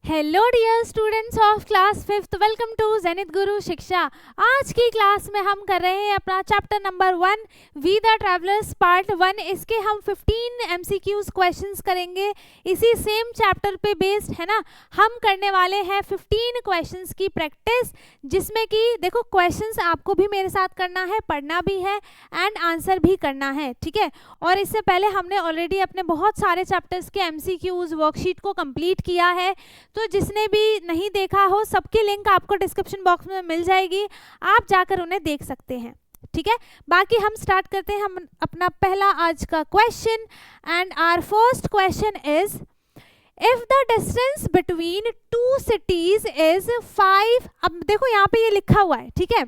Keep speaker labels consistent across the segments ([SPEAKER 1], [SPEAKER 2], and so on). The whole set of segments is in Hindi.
[SPEAKER 1] Hello dear students of class 5th, welcome to Zenith Guru Shiksha. आज की क्लास में हम कर रहे हैं अपना chapter number 1 we the travellers part 1। इसके हम 15 MCQs क्वेश्चंस करेंगे, इसी सेम चैप्टर पे बेस्ड है ना। हम करने वाले हैं 15 क्वेश्चंस की प्रैक्टिस, जिसमें कि देखो क्वेश्चंस आपको भी मेरे साथ करना है, पढ़ना भी है एंड आंसर भी करना है, ठीक है। और इससे पहले हमने ऑलरेडी अपने बहुत सारे चैप्टर्स के MCQs वर्कशीट को कंप्लीट किया है, तो जिसने भी नहीं देखा हो सबकी लिंक आपको डिस्क्रिप्शन बॉक्स में मिल जाएगी, आप जाकर उन्हें देख सकते हैं, ठीक है। बाकी हम स्टार्ट करते हैं हम अपना पहला आज का question and our first question is if the distance between two cities is 5। अब देखो यहाँ पे ये लिखा हुआ है, ठीक है,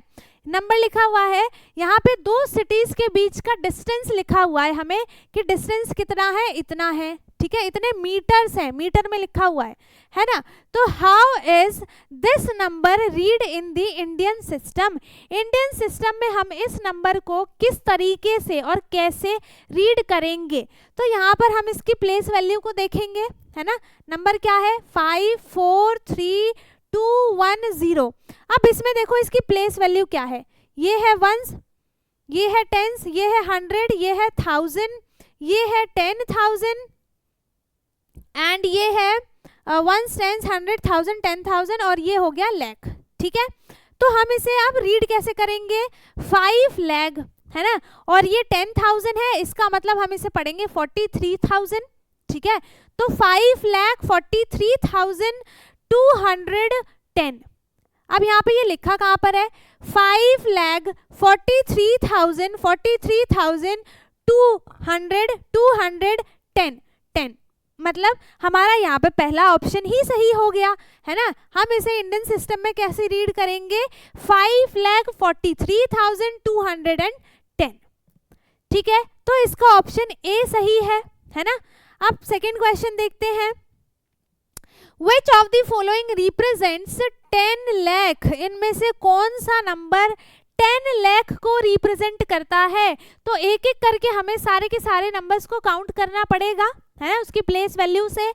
[SPEAKER 1] नंबर लिखा हुआ है, यहाँ पे दो सिटीज के बीच का डिस्टेंस लिखा हुआ है हमें कि डिस्टेंस कितना है, इतना है, ठीक है, इतने मीटर्स है, मीटर में लिखा हुआ है ना। तो how is this number read in the Indian system. Indian system में हम इस नंबर को किस तरीके से और कैसे रीड करेंगे, तो यहाँ पर हम इसकी प्लेस वैल्यू को देखेंगे, है ना। नंबर क्या है 5 4 3 2 1 0। अब इसमें देखो इसकी प्लेस वैल्यू क्या है, ये है वंस, ये है टेंस, ये है 100, ये है 1000, ये है 10,000 एंड ये है 1 10 100 1000 10,000 और ये हो गया लाख, ठीक है। तो हम इसे अब रीड कैसे करेंगे, 5 लाख है ना, और ये 10,000 है, इसका मतलब हम इसे पढ़ेंगे 43,000, ठीक है। तो 5,43,210। अब यहाँ पे ये लिखा कहाँ पर है 5,43,210 मतलब हमारा यहाँ पे पहला ऑप्शन ही सही हो गया, है ना। हम इसे इंडियन सिस्टम में कैसे रीड करेंगे 5,43,210, ठीक है। तो इसका ऑप्शन ए सही है ना। अब सेकेंड क्वेश्चन देखते हैं, Which of the following represents 10 lakh. इनमें से कौन सा नंबर 10 लाख को रिप्रेजेंट करता है। तो एक एक करके हमें सारे के सारे नंबर्स को काउंट करना पड़ेगा, है ना, उसकी प्लेस वैल्यू से।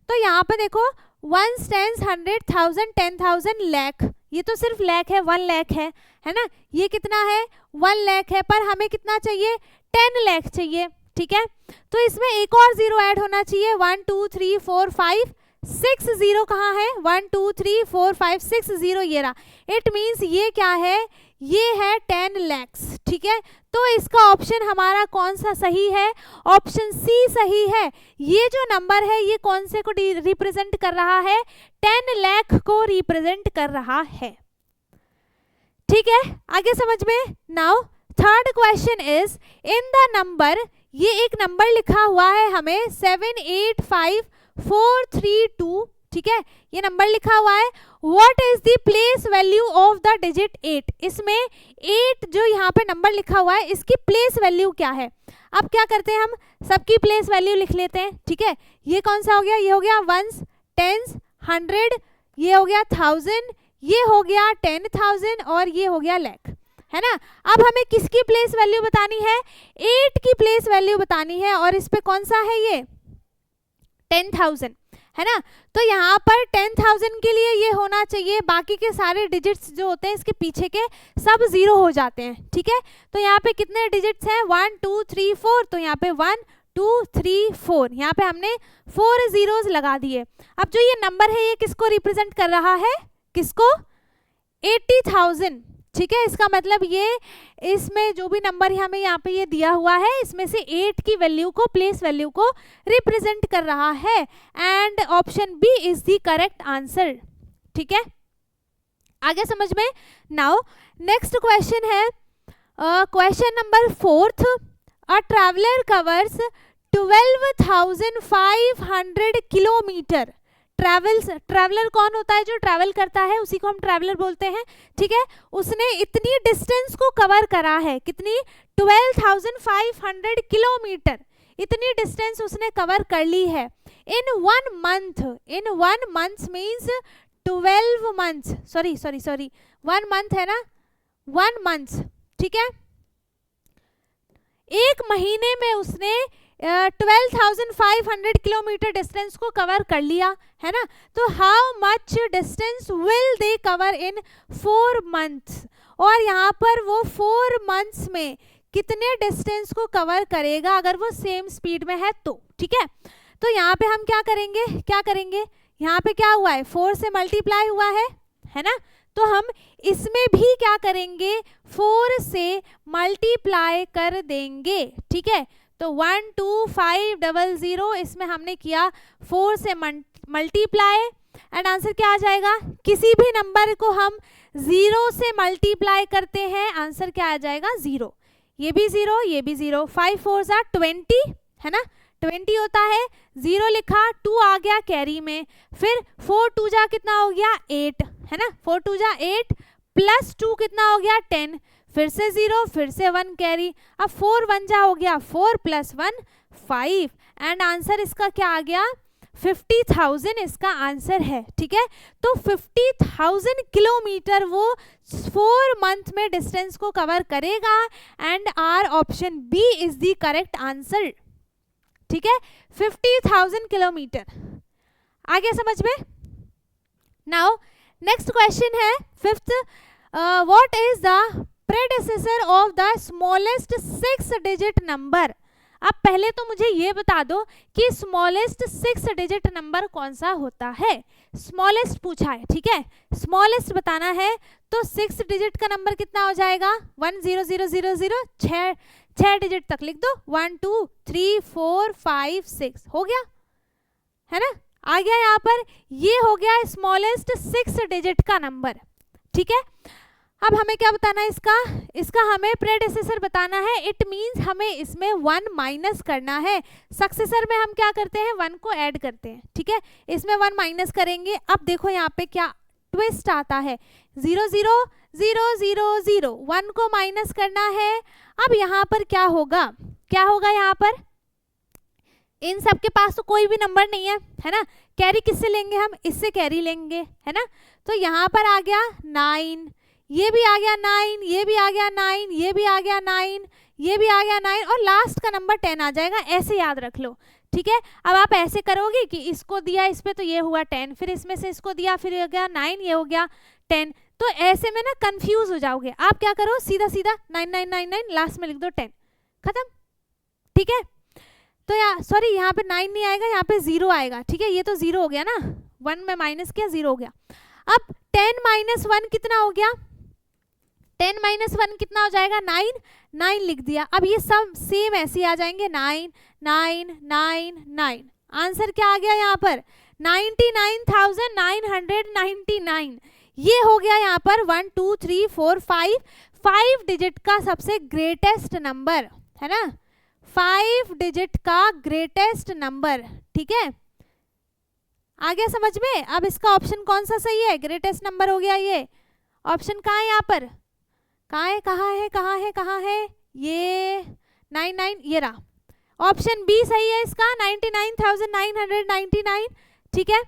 [SPEAKER 1] तो यहाँ पे देखो 1 10 100 1000 10,000 लाख, ये तो सिर्फ लाख है, 1 लाख है ना। ये कितना है 1 लाख है, पर हमें कितना चाहिए 10 लाख चाहिए, ठीक है। तो इसमें एक और जीरो ऐड होना चाहिए, 1 2 3 4 5 6 जीरो कहाँ है 1 2 3 4 5 6 जीरो, ये रहा। इट मीन्स ये क्या है, ये है 10 lakhs, ठीक है। तो इसका ऑप्शन हमारा कौन सा सही है, ऑप्शन सी सही है। ये जो नंबर है ये कौन से को रिप्रेजेंट कर रहा है, 10 लाख को रिप्रेजेंट कर रहा है, ठीक है। आगे समझ में। Now third question is in the number, ये एक नंबर लिखा हुआ है हमें 785,432, ठीक है, ये नंबर लिखा हुआ है। What is the place value of the digit 8। इसमें 8 जो यहाँ पे नंबर लिखा हुआ है इसकी प्लेस वैल्यू क्या है। अब क्या करते हैं, हम सबकी प्लेस वैल्यू लिख लेते हैं, ठीक है। ये कौन सा हो गया, ये हो गया 1 10 100, ये हो गया 1000, ये हो गया 10,000 और ये हो गया लाख, है ना। अब हमें किसकी प्लेस वैल्यू बतानी है, 8 की प्लेस वैल्यू बतानी है, और इस पे कौन सा है ये 10,000, है ना। तो यहाँ पर 10,000 के लिए ये होना चाहिए, बाकी के सारे डिजिट्स जो होते हैं इसके पीछे के सब जीरो हो जाते हैं, ठीक है। तो यहाँ पे कितने डिजिट्स हैं 1 2 3 4, तो यहाँ पे 1 2 3 4, यहाँ पे हमने 4 जीरोस लगा दिए। अब जो ये नंबर है ये किसको रिप्रेजेंट कर रहा है, किसको 80,000, ठीक है। इसका मतलब ये इसमें जो भी नंबर हमें यहाँ पे ये दिया हुआ है इसमें से 8 की वैल्यू को, प्लेस वैल्यू को रिप्रेजेंट कर रहा है, and option B is the correct answer, ठीक है। आगे समझ में। नाउ नेक्स्ट क्वेश्चन है question number 4th, a traveller covers 12,500 kilometre. Traveller कौन होता है, जो ट्रैवल करता है उसी को हम ट्रैवलर बोलते हैं, ठीक है। उसने इतनी डिस्टेंस को कवर करा है, कितनी 12,500 किलोमीटर, इतनी डिस्टेंस उसने कवर कर ली है इन 1 मंथ। इन 1 month means 12 months, sorry 1 month है ना, 1 मंथ, ठीक है। एक महीने में उसने 12,500 किलोमीटर डिस्टेंस को कवर कर लिया है ना, तो how much distance will they cover in 4 months, और यहाँ पर वो 4 मंथ्स में कितने डिस्टेंस को कवर करेगा अगर वो सेम स्पीड में है तो, ठीक है। तो यहाँ पे हम क्या करेंगे, यहाँ पे क्या हुआ है, 4 से मल्टीप्लाई हुआ है ना, तो हम इसमें भी क्या करेंगे, 4 से मल्टीप्लाई कर देंगे, ठीक है। तो 12500 इसमें हमने किया 4 से मल्टीप्लाई, एंड आंसर क्या आ जाएगा, किसी भी नंबर को हम 0 से मल्टीप्लाई करते हैं, आंसर क्या आ जाएगा, 0, ये भी 0, ये भी 0, 5 4 are 20 है ना, 20 होता है, 0 लिखा, 2 आ गया कैरी में, फिर 4 2 जा कितना हो गया 8 है ना, 4 2 जा 8 प्लस 2 कितना हो गया 10, फिर से 0, फिर से 1 कैरी, अब 4 1 जा हो गया 4 प्लस 1 5, एंड आंसर इसका क्या आ गया 50,000 इसका आंसर है, ठीक है। तो 50,000 किलोमीटर वो 4 मंथ में डिस्टेंस को कवर करेगा, and our option B is the correct answer, ठीक है, 50,000 किलोमीटर। आगे समझ में। नाउ नेक्स्ट क्वेश्चन है 5th, what is the predecessor of the smallest 6 digit number. अब पहले तो मुझे ये बता दो कि स्मॉलेस्ट 6 डिजिट नंबर कौन सा होता है, स्मॉलेस्ट पूछा है, ठीक है, स्मॉलेस्ट बताना है, तो 6 डिजिट का नंबर कितना हो जाएगा 10000, 6 डिजिट तक लिख दो, 1 2 3 4 5 6 हो गया है ना, आ गया यहाँ पर, ये हो गया स्मॉलेस्ट 6 डिजिट का नंबर, ठीक है। अब हमें क्या बताना है, इसका हमें प्रेडिसेसर बताना है, इट मींस हमें इसमें 1 माइनस करना है, सक्सेसर में हम क्या करते हैं 1 को ऐड करते हैं, ठीक है, इसमें 1 माइनस करेंगे। अब देखो यहाँ पे क्या ट्विस्ट आता है, 0 0 0 0 0, 1 को माइनस करना है। अब यहाँ पर क्या होगा यहाँ पर, इन सब के पास तो कोई भी नंबर नहीं है ना, कैरी किससे लेंगे हम, इससे कैरी लेंगे है ना, तो यहाँ पर आ गया 9, ये भी आ गया 9, ये भी आ गया 9, ये भी आ गया 9, ये भी आ गया 9, और लास्ट का नंबर 10 आ जाएगा, ऐसे याद रख लो, ठीक है। अब आप ऐसे करोगे कि इसको दिया इस पे तो ये हुआ 10, फिर इसमें से इसको दिया फिर हो गया 9, ये हो गया 10, तो ऐसे में ना कंफ्यूज हो जाओगे। आप क्या करो, सीधा 9999 लास्ट में लिख दो 10, खत्म, ठीक है। तो सॉरी यहाँ पे 9 नहीं आएगा, यहाँ पे 0 आएगा, ठीक है, ये तो 0 हो गया ना, 1 में माइनस किया 0 हो गया। अब 10 - 1 कितना हो गया, 10 - 1 कितना हो जाएगा 9 लिख दिया। अब ये सब सेम ऐसे आ जाएंगे 9 9 9 9, आंसर क्या आ गया यहाँ पर 99,999, ये हो गया यहाँ पर 1 2 3 4 5 डिजिट का सबसे ग्रेटेस्ट नंबर है ना, 5 डिजिट का ग्रेटेस्ट नंबर, ठीक है, आ गया समझ में। अब इसका ऑप्शन कौन सा सही है, ग्रेटेस्ट नंबर हो गया, ये ऑप्शन कहाँ है, यहाँ पर कहाँ है ये 99, ये रहा, ऑप्शन बी सही है इसका 99,999, ठीक है,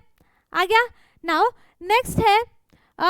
[SPEAKER 1] आ गया। नाउ नेक्स्ट है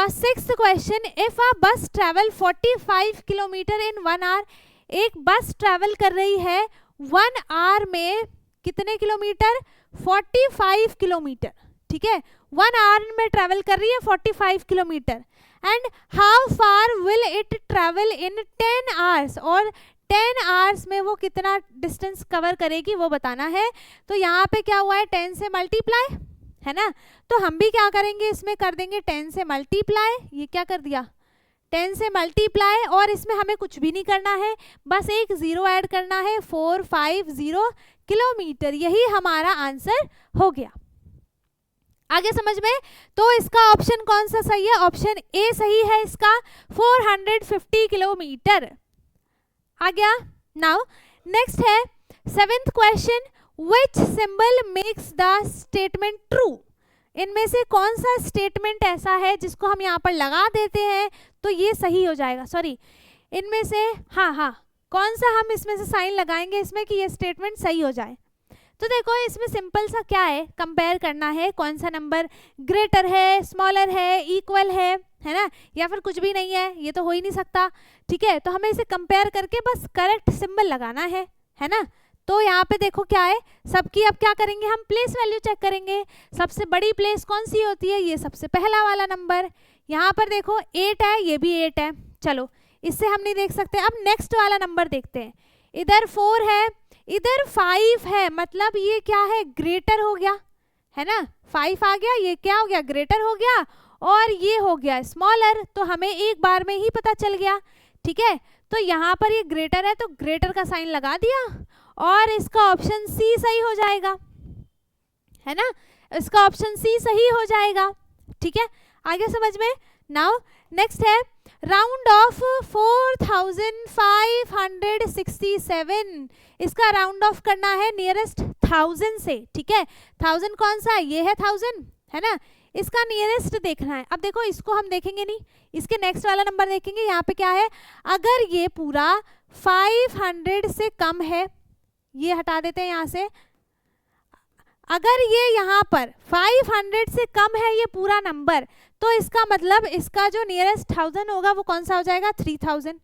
[SPEAKER 1] 6th क्वेश्चन, इफ अ बस ट्रेवल 45 किलोमीटर इन 1 आवर, एक बस ट्रेवल कर रही है 1 आवर में कितने किलोमीटर 45 किलोमीटर, ठीक है, 1 आवर में ट्रेवल कर रही है 45 kilometre, and how far will it travel in 10 hours, और 10 आवर्स में वो कितना डिस्टेंस कवर करेगी वो बताना है। तो यहाँ पे क्या हुआ है 10 से मल्टीप्लाई है ना, तो हम भी क्या करेंगे, इसमें कर देंगे 10 से मल्टीप्लाई, ये क्या कर दिया 10 से मल्टीप्लाई, और इसमें हमें कुछ भी नहीं करना है, बस एक 0 ऐड करना है, 450 किलोमीटर, यही हमारा आंसर हो गया। आगे समझ में। तो इसका ऑप्शन कौन सा सही है, ऑप्शन ए सही है इसका 450 किलोमीटर, आ गया। नाउ नेक्स्ट है 7th question, which symbol makes the statement true, इनमें से कौन सा स्टेटमेंट ऐसा है जिसको हम यहाँ पर लगा देते हैं तो ये सही हो जाएगा, सॉरी इनमें से हाँ कौन सा हम इसमें से साइन लगाएंगे इसमें कि ये स्टेटमेंट सही हो जाए। तो देखो इसमें सिंपल सा क्या है, कंपेयर करना है कौन सा नंबर ग्रेटर है, स्मॉलर है, इक्वल है ना, या फिर कुछ भी नहीं है, ये तो हो ही नहीं सकता, ठीक है। तो हमें इसे कंपेयर करके बस करेक्ट सिंबल लगाना है ना। तो यहाँ पे देखो क्या है, सबकी अब क्या करेंगे हम, प्लेस वैल्यू चेक करेंगे। सबसे बड़ी प्लेस कौन सी होती है, ये सबसे पहला वाला नंबर। यहाँ पर देखो 8 है, ये भी 8 है, चलो इससे हम नहीं देख सकते। अब नेक्स्ट वाला नंबर देखते हैं, इधर 4 है, इधर 5 है, मतलब ये क्या है, ग्रेटर हो गया है ना, 5 आ गया, ये क्या हो गया, ग्रेटर हो गया, और ये हो गया स्मॉलर, तो हमें एक बार में ही पता चल गया। ठीक है, तो यहाँ पर ये ग्रेटर है तो ग्रेटर का साइन लगा दिया, और इसका ऑप्शन सी सही हो जाएगा, है ना, इसका ऑप्शन सी सही हो जाएगा। ठीक है, आगे समझ में। नाउ नेक्स्ट है राउंड ऑफ 4567, इसका राउंड ऑफ करना है नियरेस्ट 1000 से। ठीक है, 1000 कौन सा है, ये है 1000, है ना, इसका नियरेस्ट देखना है। अब देखो इसको हम देखेंगे नहीं, इसके नेक्स्ट वाला नंबर देखेंगे। यहाँ पे क्या है, अगर ये पूरा 500 से कम है, ये हटा देते हैं यहाँ से, अगर ये यहाँ पर 500 से कम है ये पूरा नंबर, तो इसका मतलब इसका जो नियरेस्ट 1000 होगा वो कौन सा हो जाएगा, 4000,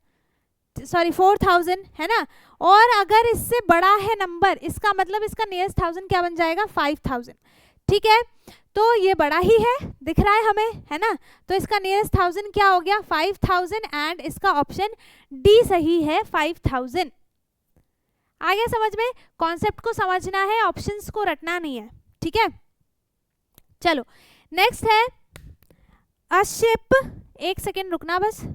[SPEAKER 1] है ना। और अगर इससे बड़ा है नंबर, इसका मतलब इसका नियरेस्ट 1000 क्या बन जाएगा, 5000। ठीक है, तो ये बड़ा ही है, दिख रहा है हमें, है ना, तो इसका नियरेस्ट 1000 क्या हो गया, 5000, एंड इसका ऑप्शन डी सही है, 5000। आगे समझ में, कॉन्सेप्ट को समझना है, ऑप्शंस को रटना नहीं है। ठीक है, चलो नेक्स्ट है अ शिप, एक सेकेंड रुकना बस।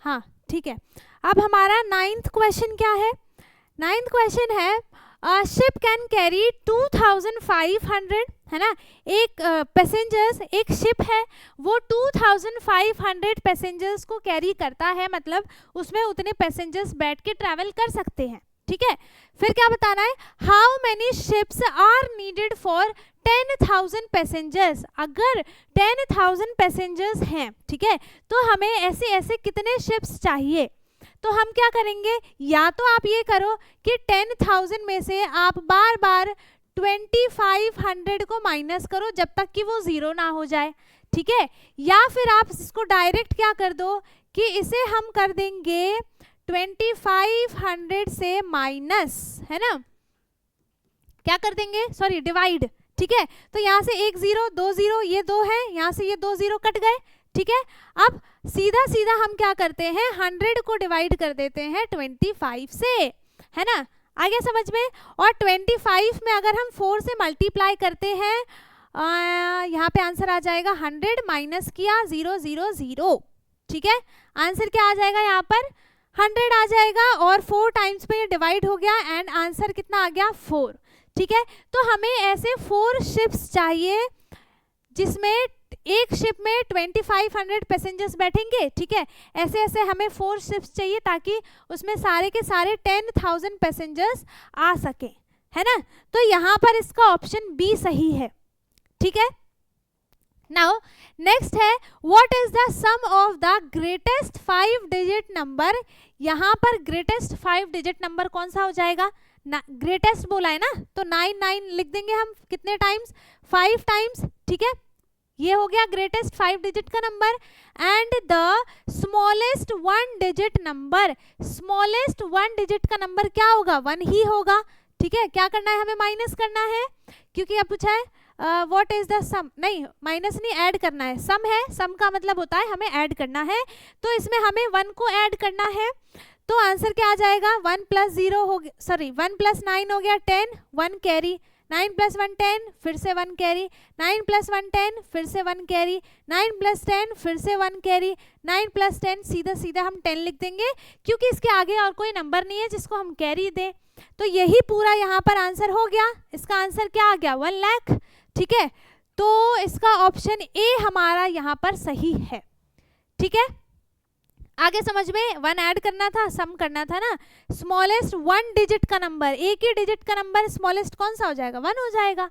[SPEAKER 1] हाँ ठीक है, अब हमारा 9th क्वेश्चन क्या है, 9th क्वेश्चन है शिप कैन कैरी 2500, है ना, एक पैसेंजर्स, एक शिप है वो 2500 पैसेंजर्स को कैरी करता है, मतलब उसमें उतने पैसेंजर्स बैठ के ट्रैवल कर सकते हैं। ठीक है, फिर क्या बताना है, how many ships are needed for 10,000 passengers, अगर 10,000 पैसेंजर्स हैं, ठीक है, तो हमें ऐसे ऐसे कितने शिप्स चाहिए। तो हम क्या करेंगे, या तो आप ये करो कि 10,000 में से आप बार बार 2500 को माइनस करो जब तक कि वो जीरो ना हो जाए। ठीक है, या फिर आप इसको डायरेक्ट क्या कर दो कि इसे हम कर देंगे 2500 से माइनस, है ना, क्या कर देंगे, सॉरी डिवाइड। ठीक है, तो यहाँ से एक जीरो, दो जीरो, ये दो है, यहाँ से ये दो जीरो कट गए। ठीक है, अब सीधा सीधा हम क्या करते हैं, 100 को डिवाइड कर देते हैं 25 से, है ना, आ गया समझ में। और 25 में अगर हम 4 से मल्टीप्लाई करते हैं, यहाँ पे आंसर आ जाएगा 100 माइनस किया 0 0 0, ठीक है, आंसर क्या आ जाएगा यहाँ पर 100 आ जाएगा, और 4 टाइम्स पे ये डिवाइड हो गया एंड आंसर कितना आ गया 4, ठीक है। तो हमें ऐसे 4 शिप्स चाहिए जिसमें एक शिप में 2500 पैसेंजर्स बैठेंगे, ठीक है, ऐसे ऐसे हमें 4 शिप्स चाहिए ताकि उसमें सारे के सारे 10,000 पैसेंजर्स आ सके, है ना। तो यहाँ पर इसका ऑप्शन बी सही है, ठीक है। नाउ नेक्स्ट है what is the sum of the greatest 5 digit number. यहाँ पर ग्रेटेस्ट 5 डिजिट नंबर कौन सा हो जाएगा, ग्रेटेस्ट बोला है ना, तो 9 9 लिख देंगे हम, कितने टाइम्स, 5 टाइम्स, ठीक है, ये हो गया ग्रेटेस्ट 5 डिजिट का number. And the smallest 1 digit number, smallest 1 digit का नंबर क्या होगा, 1 ही होगा, ठीक है। क्या करना है, हमें माइनस करना है, क्योंकि अब पूछा है व्हाट इज द सम, नहीं माइनस नहीं, ऐड करना है, सम है, सम का मतलब होता है हमें ऐड करना है, तो इसमें हमें 1 को ऐड करना है, तो आंसर क्या आ जाएगा 1 + 0 हो गया, सॉरी 1 + 9 हो गया 10, 1 कैरी, 9 + 1 10, फिर से 1 कैरी, 9 + 1 10, फिर से 1 कैरी, 9 + 10, फिर से 1 कैरी, 9 + 10, सीधा सीधा हम 10 लिख देंगे, क्योंकि इसके आगे और कोई नंबर नहीं है जिसको हम कैरी दें। तो यही पूरा यहाँ पर आंसर हो गया, इसका आंसर क्या आ गया 1 लाख, ठीक है। तो इसका ऑप्शन ए हमारा यहाँ पर सही है, ठीक है। आगे समझ में, 1 ऐड करना था, सम करना था ना, स्मॉलेस्ट 1 डिजिट का नंबर, एक ही डिजिट का नंबर स्मॉलेस्ट कौन सा हो जाएगा 1 हो जाएगा,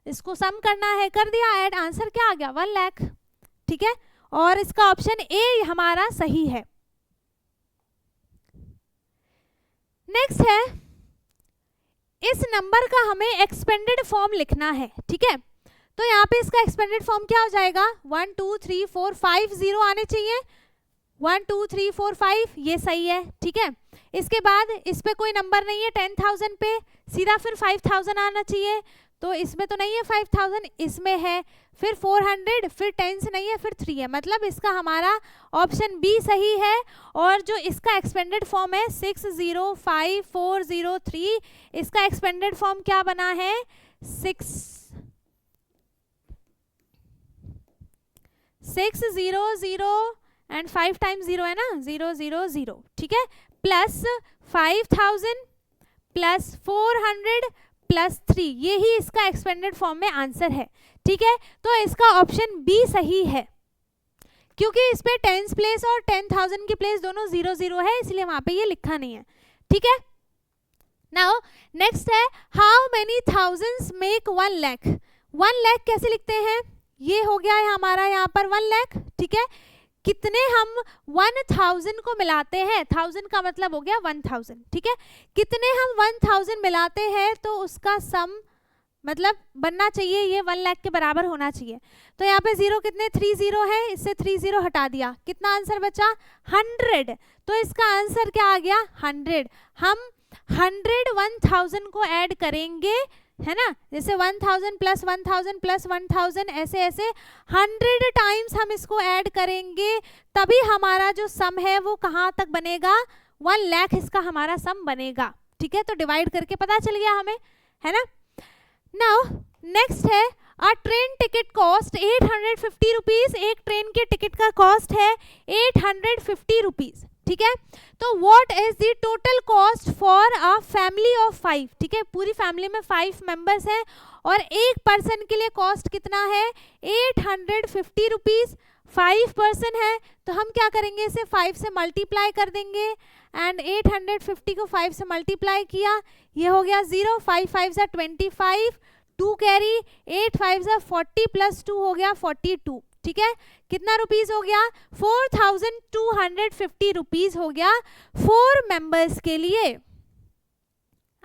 [SPEAKER 1] इसको सम करना है, कर दिया ऐड, आंसर क्या आ गया 1 लाख, ठीक है, और इसका ऑप्शन ए हमारा सही है। नेक्स्ट है, इस नंबर का हमें एक्सपेंडेड फॉर्म लिखना है, ठीक है। तो यहाँ पे इसका एक्सपेंडेड फॉर्म क्या हो जाएगा 1 2 3 4 5 0 आने चाहिए, 1 2 3 4 5, ये सही है, ठीक है। इसके बाद इस पे कोई नंबर नहीं है 10,000 पे, सीधा फिर 5,000 आना चाहिए, तो इसमें तो नहीं है 5,000, इसमें है, फिर 400, फिर 10 से नहीं है, फिर 3 है, मतलब इसका हमारा ऑप्शन बी सही है। और जो इसका एक्सपेंडेड फॉर्म है 605403, इसका एक्सपेंडेड फॉर्म क्या बना है 600 एंड 5 टाइम्स 0 है ना 000, ठीक है, प्लस 5000 प्लस 400 प्लस 3, यही इसका एक्सपेंडेड फॉर्म में आंसर है, ठीक है। तो इसका ऑप्शन बी सही है, क्योंकि इस पे 10 प्लेस और 10,000 की प्लेस दोनों 0 0 है, इसलिए वहां पे ये लिखा नहीं है, ठीक है। नाउ नेक्स्ट है how many thousands make 1 lakh. 1 lakh कैसे लिखते हैं, ये हो गया है हमारा यहाँ पर 1 लाख, ठीक है। कितने हम 1000 को मिलाते हैं, 1000 का मतलब हो गया 1000, ठीक है, कितने हम 1000 मिलाते हैं तो उसका सम मतलब बनना चाहिए ये 1 लाख के बराबर होना चाहिए। तो यहाँ पे 0 कितने 3 0 है, इससे 3 0 हटा दिया, कितना आंसर बचा 100, तो इसका आंसर क्या आ गया 100। हम 100 1000 को ऐड करेंगे, है ना, जैसे 1000 प्लस 1000 प्लस 1000, ऐसे ऐसे 100 टाइम्स हम इसको ऐड करेंगे, तभी हमारा जो सम है वो कहाँ तक बनेगा 1 लाख, इसका हमारा सम बनेगा, ठीक है। तो डिवाइड करके पता चल गया हमें, है ना। नाउ नेक्स्ट है अ ट्रेन टिकट कॉस्ट 850 रुपीज, एक ट्रेन के टिकट का कॉस्ट है 850 रुपीज, ठीक है। तो what is the total cost for a family of 5, ठीक है, पूरी फैमिली में 5 मेंबर्स हैं और एक पर्सन के लिए कॉस्ट कितना है 850 रुपीज, 5 पर्सन है, तो हम क्या करेंगे इसे 5 से मल्टीप्लाई कर देंगे, एंड 850 को 5 से मल्टीप्लाई किया, ये हो गया 0, 5 5 25, 2 कैरी, 8 5 40 प्लस 2 हो गया 42, ठीक है। कितना रुपीस हो गया 4250 रुपीस हो गया 4 मेंबर्स के लिए,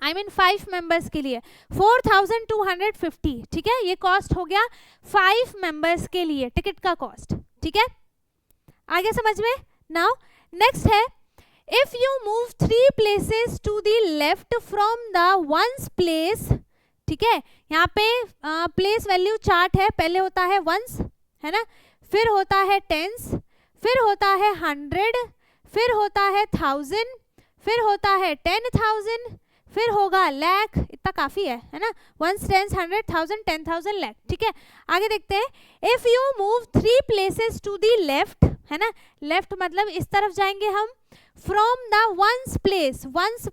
[SPEAKER 1] आई मीन 5 मेंबर्स के लिए 4250, ठीक है, ये कॉस्ट हो गया 5 मेंबर्स के लिए टिकट का कॉस्ट, ठीक है। आगे समझ में। नाउ नेक्स्ट है if you move 3 places to the left from the ones place, ठीक है, यहाँ पे प्लेस वैल्यू चार्ट है, पहले होता है वंस, है ना, फिर होता है टेंस, फिर होता है 100, फिर होता है 1000, फिर होता है 10,000, फिर होगा लाख, इतना काफी है ना, 1 10 100 1000 10,000 लाख, ठीक है। आगे देखते हैं, if you move 3 places to the left, है ना, लेफ्ट मतलब इस तरफ जाएंगे हम, फ्रॉम द वंस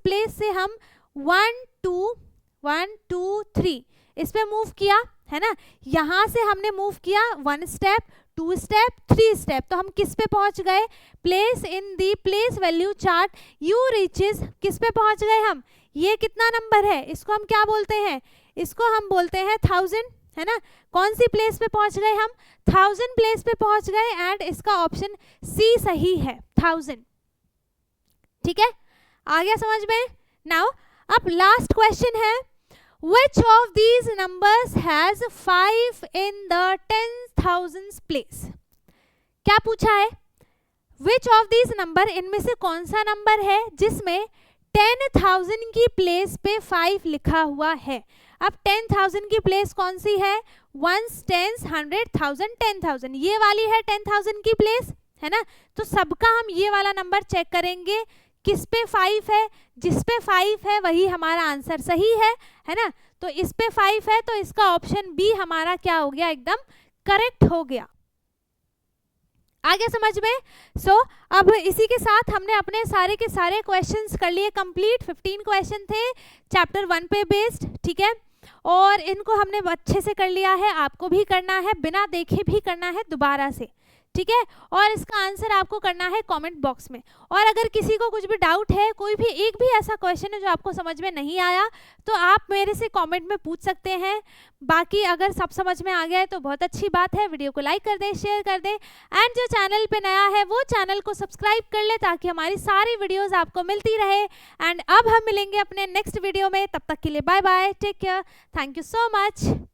[SPEAKER 1] प्लेस से हम 1 2 3 इस पे मूव किया, है ना, यहाँ से हमने मूव किया 1 स्टेप 2 स्टेप 3 स्टेप, तो हम किस पे पहुंच गए, place in the place value chart you reaches, किस पे पहुंच गए हम, ये कितना नंबर है, इसको हम क्या बोलते हैं, इसको हम बोलते हैं 1000, है ना। कौन सी प्लेस पे पहुंच गए हम, 1000 प्लेस पे पहुंच गए, एंड इसका ऑप्शन सी सही है, 1000, ठीक है, आ गया समझ में। नाउ अब लास्ट क्वेश्चन है, which of these numbers has 5 in the 10,000 place, क्या पूछा है, which of these number, इनमें से कौन सा नंबर है जिसमें 10,000 की प्लेस पे 5 लिखा हुआ है। अब 10,000 की प्लेस कौन सी है, 1 10 100 1000 10,000, ये वाली है 10,000 की प्लेस, है ना। तो सबका हम ये वाला नंबर चेक करेंगे, किस पे 5 है, जिस पे 5 है वही हमारा आंसर सही है ना। तो इस पे 5 है तो इसका ऑप्शन बी हमारा क्या हो गया, एकदम करेक्ट हो गया। आगे समझ में। अब इसी के साथ हमने अपने सारे के सारे क्वेश्चंस कर लिए कंप्लीट। 15 क्वेश्चन थे चैप्टर 1 पे बेस्ड, ठीक है, और इनको हमने अच्छे से कर लिया है, आपको भी करना है, बिना देखे भी करना है दोबारा से, ठीक है, और इसका आंसर आपको करना है कमेंट बॉक्स में। और अगर किसी को कुछ भी डाउट है, कोई भी एक भी ऐसा क्वेश्चन है जो आपको समझ में नहीं आया, तो आप मेरे से कमेंट में पूछ सकते हैं। बाकी अगर सब समझ में आ गया है तो बहुत अच्छी बात है, वीडियो को लाइक कर दें, शेयर कर दें, एंड जो चैनल पे नया है वो चैनल को सब्सक्राइब कर ले ताकि हमारी सारी वीडियोज़ आपको मिलती रहे। एंड अब हम मिलेंगे अपने नेक्स्ट वीडियो में, तब तक के लिए bye bye, take care, thank you so much.